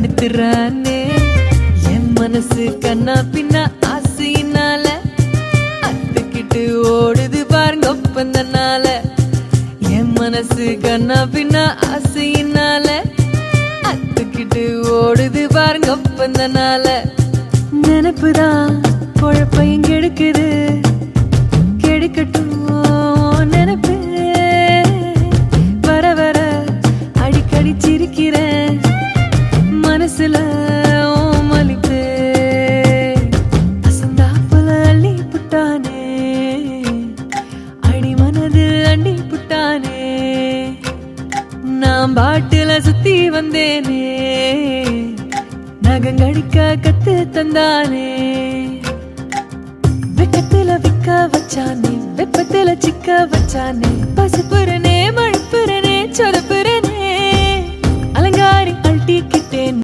படுத்துறானே என் மனசு கண்ணா பின்னா ஆசையினால அத்துக்கிட்டு ஓடுது பாருங்க ஒப்பந்தனால என் மனசு கண்ணா பின்னா ஆசையினால அத்துக்கிட்டு ஓடுது பாருங்க ஒப்பந்தனால நினைப்புதான் குழப்பையும் கெடுக்குது கெடுக்கட்டும் நினைப்பு வர வர அடிக்கடி சிரிக்கிறேன் மனசுல மலிப்பு அசந்தாப்புல அள்ளி புட்டானே அடி மனது அண்டி புட்டானே நான் பாட்டுல சுத்தி வந்தேனே நகங்கடிக்க கத்து தந்தானே வெக்கத்துல விக்க வச்சானே வெப்பத்துல சிக்க வச்சானே பசுப்புறனே மழைப்புறனே சொதப்புறனே அலங்காரி அழட்டிக்கிட்டேன்